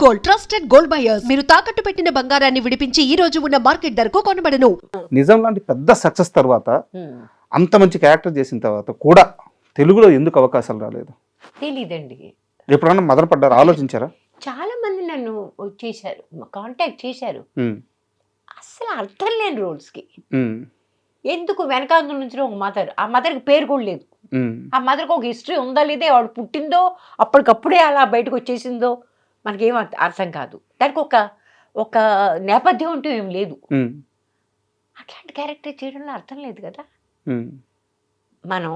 Gold trusted gold buyers మీరు తాకట్టు పెట్టిన బంగారాన్ని విడిపించి ఈ రోజు ఉన్న మార్కెట్ ధరకు కొనబడను. నిజం లాంటి పెద్ద సక్సెస్ తర్వాత అంత మంచి క్యారెక్టర్ చేసిన తర్వాత కూడా తెలుగులో ఎందుకు అవకాశాలు రాలేదు? తెలీదండి. ఎప్పుడన్నా మదన పడ్డారు, ఆలోచించారా? చాలా మంది నన్ను చేశారు, కాంటాక్ట్ చేశారు. అసలు అర్థం లేని రోల్స్కి ఎందుకు వెనకాల నుంచి ఒక మదర్, ఆ మదర్కి పేరు కూడా లేదు. ఆ మదర్కి ఒక హిస్టరీ ఉందా లేదా, ఆవిడ పుట్టిందో అప్పటికప్పుడే అలా బయటకు వచ్చేసిందో మనకేం అర్థం కాదు. దానికి ఒక నేపథ్యం అంటూ ఏం లేదు. అట్లాంటి క్యారెక్టర్ చేయడంలో అర్థం లేదు కదా. మనం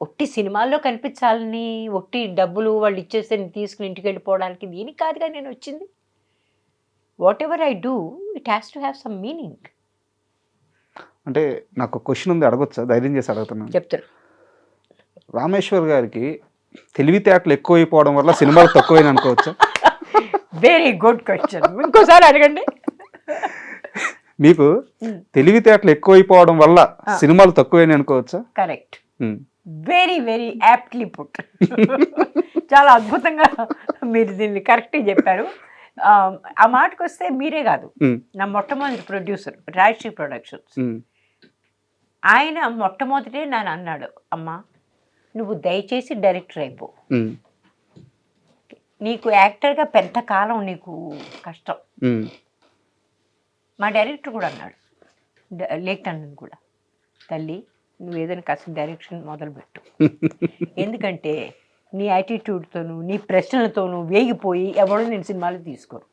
ఒట్టి సినిమాల్లో కనిపించాలని, ఒట్టి డబ్బులు వాళ్ళు ఇచ్చేస్తే తీసుకుని ఇంటికి వెళ్ళిపోవడానికి దీనికి కాదుగా నేను వచ్చింది. What ever I do it has to have some meaning. అంటే నాకు క్వశ్చన్ ఉంది, అడగొచ్చా? ధైర్యం చేసి అడుగుతున్నాను. చెప్తాను. రామేశ్వర్ గారికి తెలివితేటలు ఎక్కువైపోవడం వల్ల సినిమాలు తక్కువైన అనుకోవచ్చా? వెరీ గుడ్ క్వశ్చన్, ఇంకోసారి అడగండి. మీకు తెలివితేటలు ఎక్కువైపోవడం వల్ల సినిమాలు తక్కువైన అనుకోవచ్చా? Correct, very very aptly put. చాలా అద్భుతంగా మీరు దీన్ని కరెక్ట్గా చెప్పారు. ఆ మాటకు వస్తే మీరే కాదు, నా మొట్టమొదటి ప్రొడ్యూసర్ రాజశ్రీ ప్రొడక్షన్స్, ఆయన మొట్టమొదటే నన్ను అన్నాడు, అమ్మా నువ్వు దయచేసి డైరెక్టర్ అయిపో, నీకు యాక్టర్గా పెద్ద కాలం నీకు కష్టం. మా డైరెక్టర్ కూడా అన్నాడు, లేఖనని కూడా, తల్లి నువ్వు ఏదైనా కాస్త డైరెక్షన్ మొదలుపెట్టు, ఎందుకంటే నీ యాటిట్యూడ్తోనూ నీ ప్రశ్నలతోనూ వేగిపోయి ఎవడో నేను సినిమాలు తీసుకోరు.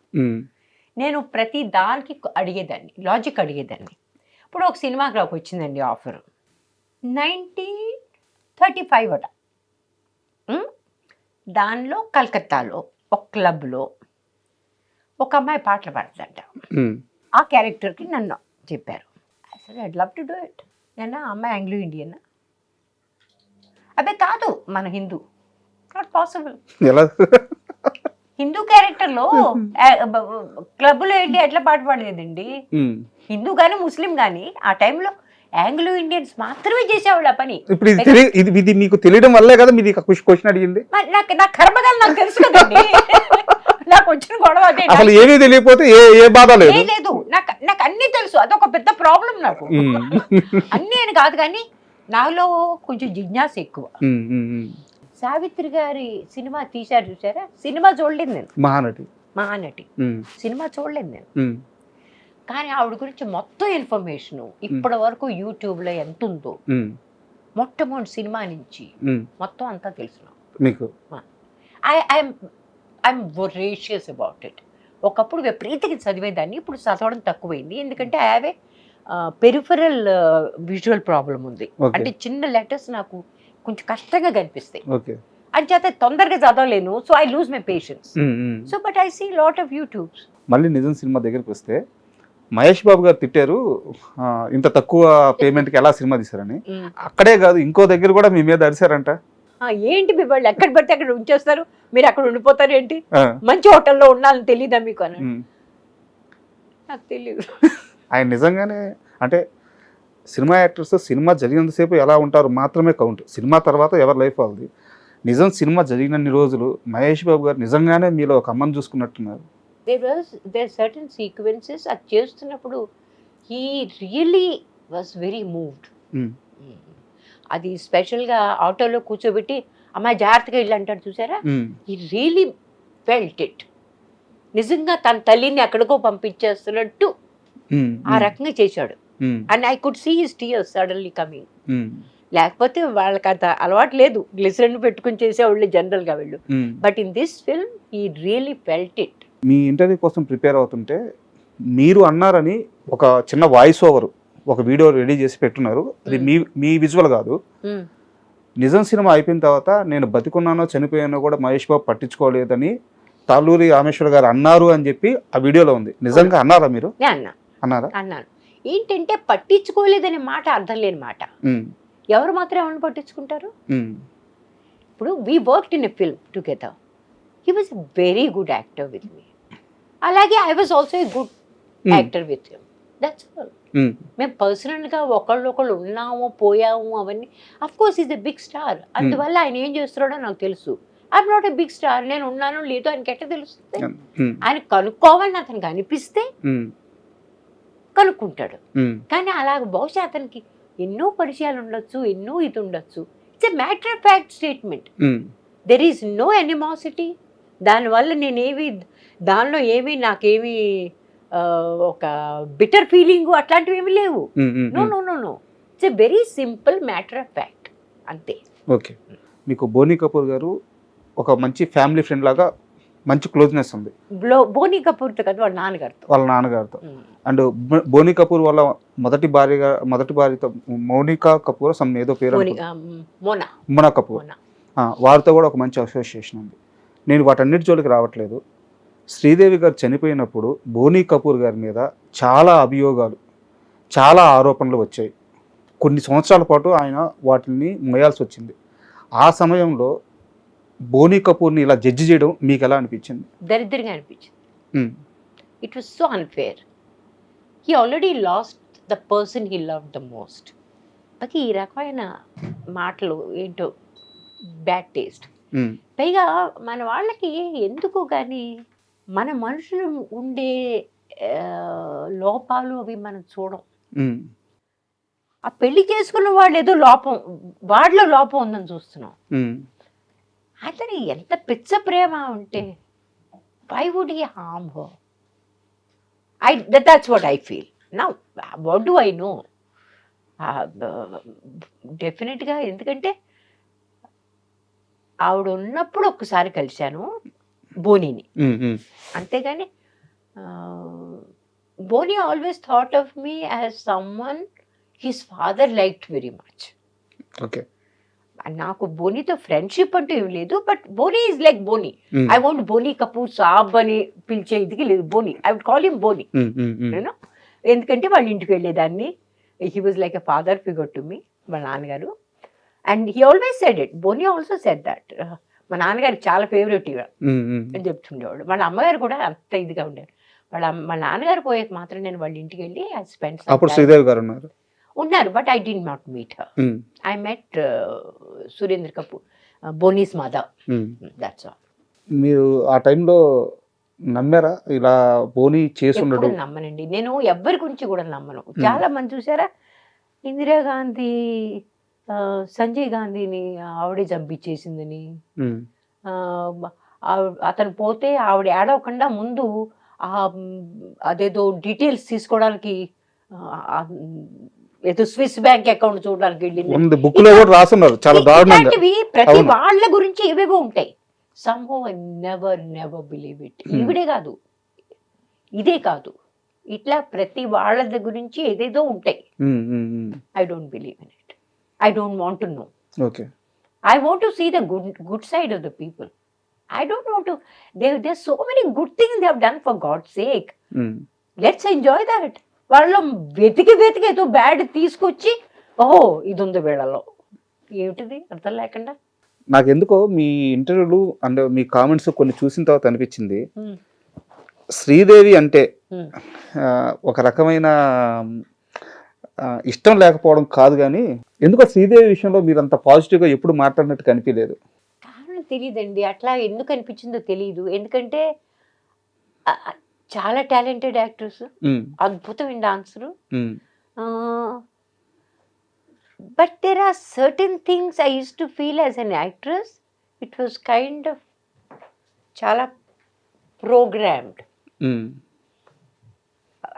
నేను ప్రతి దానికి అడిగేదాన్ని, లాజిక్ అడిగేదాన్ని. ఇప్పుడు ఒక సినిమాకి వచ్చిందండి ఆఫర్, 1935 అట. దానిలో కలకత్తాలో ఒక క్లబ్లో ఒక అమ్మాయి పాటలు పాడుతుందంట. ఆ క్యారెక్టర్కి నన్ను చెప్పారు. అసలు I'd love to do it. నేను ఆ అమ్మాయి ఆంగ్లో ఇండియన్, అదే కాదు మన హిందూ, నాట్ పాసిబుల్. హిందూ క్యారెక్టర్లో క్లబ్లో వెళ్ళి ఎట్లా పాట పాడలేదండి. హిందూ కానీ ముస్లిం కానీ ఆ టైంలో ఆంగ్లో ఇండియన్స్ మాత్రమే చేసేవాళ్ళు ఆ పని. ఇప్పుడు ఇది మీకు తెలియడం వల్లే కదా మీరు క్వశ్చన్ అడిగింది. నా కర్మగాలు నాకు తెలుసు కదండి. నాకు వచ్చిన గొడవ అదే. అసలు ఏమీ తెలియకపోతే ఏ బాధ లేదు. నాకు అన్నీ తెలుసు, అదొక పెద్ద ప్రాబ్లం నాకు. అన్నీ అని కాదు కానీ నాలో కొంచెం జిజ్ఞాస ఎక్కువ. సావిత్రి గారి సినిమా తీశారు చూసారా, సినిమా చూడలేదు నేను. మహానటి సినిమా చూడలేదు నేను, కానీ ఆవిడ గురించి మొత్తం ఇన్ఫర్మేషన్ ఇప్పటి వరకు యూట్యూబ్లో ఎంత ఉందో, మొట్టమొదటి సినిమా నుంచి మొత్తం అంతా తెలుసు మీకు. I'm voracious about it. ఒకప్పుడు విపరీతంగా చదివేదాన్ని, ఇప్పుడు చదవడం తక్కువైంది. ఎందుకంటే I have a peripheral visual problem ఉంది. అంటే చిన్న లెటర్స్ నాకు కొంచెం కష్టంగా కనిపిస్తాయి, అంచేత తొందరగా చదవలేను. So I lose my patience. So but I see lot of YouTubes. మళ్ళీ నిజం సినిమా దగ్గరికి వస్తే మహేష్ బాబు గారు తిట్టారు, ఇంత తక్కువ పేమెంట్కి ఎలా సినిమా తీశారని. అక్కడే కాదు ఇంకో దగ్గర కూడా మీ మీద అరిశారంట. ఏంటి మీ వాళ్ళు ఎక్కడ పడితే అక్కడ ఉంచేస్తారు, మీరు అక్కడ ఉండిపోతారు ఏంటి, మంచి హోటల్లో ఉండాలని తెలీదా మీకు అని. నాకు తెలియదు. ఆయన నిజంగానే అంటే సినిమా యాక్టర్స్ సినిమా జరిగినంతసేపు ఎలా ఉంటారు మాత్రమే కౌంట్, సినిమా తర్వాత ఎవరి లైఫ్ వాళ్ళది. నిజం సినిమా జరిగినన్ని రోజులు మహేష్ బాబు గారు నిజంగానే మీలో ఒక అమ్మని చూసుకున్నట్టున్నారు. there certain sequences అది చేస్తున్నప్పుడు he really was very moved. అది స్పెషల్గా ఆటోలో కూర్చోబెట్టి అమ్మాయి జాగ్రత్తగా ఇల్లు అంటాడు చూసారా, he really felt it. నిజంగా తన తల్లిని ఎక్కడికో పంపించేస్తున్నట్టు ఆ రకంగా చేశాడు. And I could see his tears suddenly coming. లేకపోతే వాళ్ళకి అంత అలవాటు లేదు, గ్లిసరిన్ పెట్టుకుని చేసేవాళ్ళు జనరల్గా వెళ్ళు. But in this film he really felt it. Me interview కోసం ప్రిపేర్ అవుతుంటే మీరు అన్నారని ఒక చిన్న వాయిస్ ఓవర్ ఒక వీడియో రెడీ చేసి పెట్టున్నారు. అది మీ విజువల్ కాదు. నిజం సినిమా అయిపోయిన తర్వాత నేను బతికున్నానో చనిపోయానో కూడా మహేష్ బాబు పట్టించుకోలేదని తాళ్ళూరి రామేశ్వర్ గారు అన్నారు అని చెప్పి ఆ వీడియోలో ఉంది. నిజంగా అన్నారా మీరు? అన్నారా? అన్నాను. ఏంటంటే పట్టించుకోలేదనే మాట అర్థం లేని మాట. ఎవరు మాత్రం ఎవరిని పట్టించుకుంటారు? ఇప్పుడు we worked in a film together. He was a very good actor with me. అలాగే I was also a good actor with him. That's all. మేము పర్సనల్గా ఒకళ్ళు ఉన్నాము పోయాము అవన్నీ. Of course is a big star, అందువల్ల ఆయన ఏం చేస్తున్నాడో నాకు తెలుసు. I'm not a big star, నేను ఉన్నాను లేదో ఆయనకి ఎట్లా తెలుస్తుంది? ఉమ్, ఆయన కనుక్కోవాలని అతనికి అనిపిస్తే ఉమ్, కనుక్కుంటాడు. ఉమ్, కానీ అలాగ బహుశా అతనికి ఎన్నో పరిచయాలు ఉండొచ్చు, ఎన్నో ఇది ఉండొచ్చు. It's a matter of fact statement. Um, there is no animosity. దానివల్ల నేనేమి దానిలో ఏమి నాకేమి ఒక బిటర్ ఫీలింగ్ అట్లాంటివి ఏమి లేవు. Um, um, no no no no, it's a very simple matter of fact, అంతే. ఓకే. మీకు బోనీ కపూర్ గారు ఒక మంచి ఫ్యామిలీ ఫ్రెండ్ లాగా మంచి క్లోజ్నెస్ ఉంది బోనీ కపూర్తో కదా, వాళ్ళ నాన్నగారితో. వాళ్ళ నాన్నగారితో. అండ్ బోనీ కపూర్ వాళ్ళ మొదటి భార్యతో మౌనికా కపూర్ సమ్ ఏదో పేరు మోనా కపూర్, వారితో కూడా ఒక మంచి అసోసియేషన్ ఉంది. నేను వాటన్నిటి జోలికి రావట్లేదు. శ్రీదేవి గారు చనిపోయినప్పుడు బోనీ కపూర్ గారి మీద చాలా అభియోగాలు, చాలా ఆరోపణలు వచ్చాయి. కొన్ని సంవత్సరాల పాటు ఆయన వాటిని మోయాల్సి వచ్చింది. ఆ సమయంలో బోనీ కపూర్ని ఇలా జడ్జి చేయడం మీకు ఎలా అనిపించింది? దరిద్రంగా అనిపించింది. It was so unfair. He already last the person he love the most. But ఈ రకమైన మాటలు ఏంటో బ్యాడ్ టేస్ట్. పైగా మన వాళ్ళకి ఎందుకో కానీ మన మనుషులు ఉండే లోపాలు అవి మనం చూడం. ఆ పెళ్లి చేసుకున్న వాళ్ళు ఏదో లోపం, వాడిలో లోపం ఉందని చూస్తున్నాం. అతని ఎంత పిచ్చ ప్రేమ ఉంటే why would he harm her? That's what I feel. Now what do I know? డెఫినెట్గా, ఎందుకంటే ఆవిడ ఉన్నప్పుడు ఒక్కసారి కలిశాను బోనీని, అంతేగాని Boney always thought of me as someone his father liked very much. Okay. నాకు బోనీతో ఫ్రెండ్షిప్ అంటూ ఏం లేదు, but Boney is like Boney. I want Boney Kapoor saab అని పిలిచే ఇదికి లేదు. Boney, I would call him Boney. నేను ఎందుకంటే వాళ్ళ ఇంటికి వెళ్ళేదాన్ని. He was like a father figure to me, వాళ్ళ నాన్నగారు. And he always said it. Boney also said that. మా నాన్నగారికి చాలా ఫేవరెట్ ఇవ అని చెప్తుండేవాడు. వాళ్ళ అమ్మగారు కూడా అంత ఇదిగా ఉండేవారు. వాళ్ళ నాన్నగారు పోయాక మాత్రం నేను వాళ్ళ ఇంటికి వెళ్ళి ఐ స్పెండ్. అప్పుడు శ్రీదేవి గారు ఉన్నారు, but I did not meet her. I met Surendra Kapoor, Boney's mother. That's all. మీరు ఆ టైంలో నమ్మారా ఇలా బోనీ చేసి ఉండడు? నమ్మనండి నేను, ఎవ్వరి గురించి కూడా నమ్మను. చాలా మంది చూసారా, ఇందిరాగాంధీ సంజయ్ గాంధీని ఆవిడే చంపించేసిందని, అతను పోతే ఆవిడ ఏడవకుండా ముందు అదేదో డీటెయిల్స్ తీసుకోవడానికి ఏదో స్విస్ బ్యాంక్ అకౌంట్ చూడడానికి వెళ్ళింది. బుక్ లో కూడా రాస్తున్నారు చాలా దారుణంగా. ప్రతి వాళ్ళ గురించి ఏవేవో ఉంటాయి. somehow I never believe it. ఇవిడే కాదు, ఇదే కాదు, ఇట్లా ప్రతి వాళ్ళ గురించి ఏదేదో ఉంటాయి. I don't believe in it. I don't want to know. Okay. I want to see the good side of the people. I don't want to. There's so many good things they have done, for God's sake. Let's enjoy that. వాళ్ళు వెతికి ఏదో bad తీసుకొచ్చి ఓహో ఇది ఉంది వీళ్ళలో, ఏమిటిది అర్థం లేకుండా. నాకెందుకో మీ ఇంటర్వ్యూలు అండ్ మీ కామెంట్స్ కొన్ని చూసిన తర్వాత అనిపించింది, శ్రీదేవి అంటే ఒక రకమైన ఇష్టం లేకపోవడం కాదు, కానీ ఎందుకో శ్రీదేవి విషయంలో మీరు అంత పాజిటివ్గా ఎప్పుడు మాట్లాడినట్టు కనిపించలేదు. కారణం తెలియదండి, అట్లా ఎందుకు అనిపించిందో తెలియదు. ఎందుకంటే చాలా టాలెంటెడ్ యాక్టర్స్, అద్భుతమైన dancer. But there are certain things I use to feel as an actress, it was kind of చాలా ప్రోగ్రామ్డ్.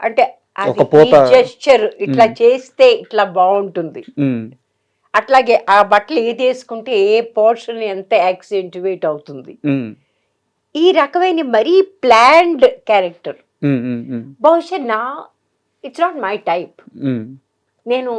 అంటే జెస్చర్ ఇట్లా చేస్తే ఇట్లా బాగుంటుంది, అట్లాగే ఆ బట్టలు ఏది వేసుకుంటే ఏ పోర్షన్ ఎంత యాక్సెంట్యుయేట్ అవుతుంది, ఈ రకమైన మరీ ప్లాన్డ్ క్యారెక్టర్ బహుశా ఇట్స్ నాట్ మై టైప్. నేను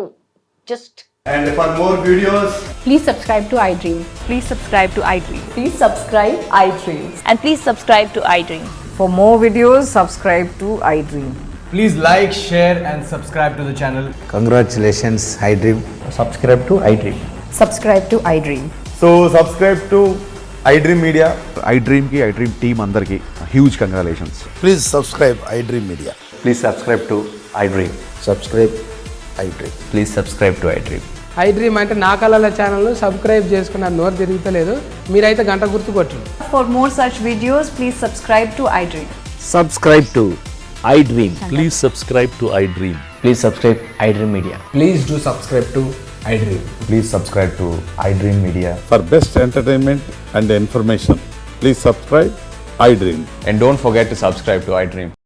just. And for more videos, please subscribe to iDream. Please subscribe to iDream. Please subscribe iDream. And please subscribe to iDream. For more videos, subscribe to iDream. please like, share and subscribe to the channel. Congratulations, iDream. Subscribe to iDream. Subscribe to iDream. So subscribe to iDream Media. iDream team andarki huge congratulations. Please subscribe iDream Media. Please subscribe to iDream. Subscribe iDream. Please subscribe to iDream. I dream అంటే నా కళల ఛానల్ను subscribe చేసుకున్న నోరు తిరుగుతలేదు. మీరైతే గంట గుర్తు కొట్టండి. For more such videos, please subscribe to iDream. Subscribe to iDream. Please subscribe to iDream. Please subscribe iDream Media. Please do subscribe to iDream. Please subscribe to iDream Media. For best entertainment and information, please subscribe iDream. And don't forget to subscribe to iDream.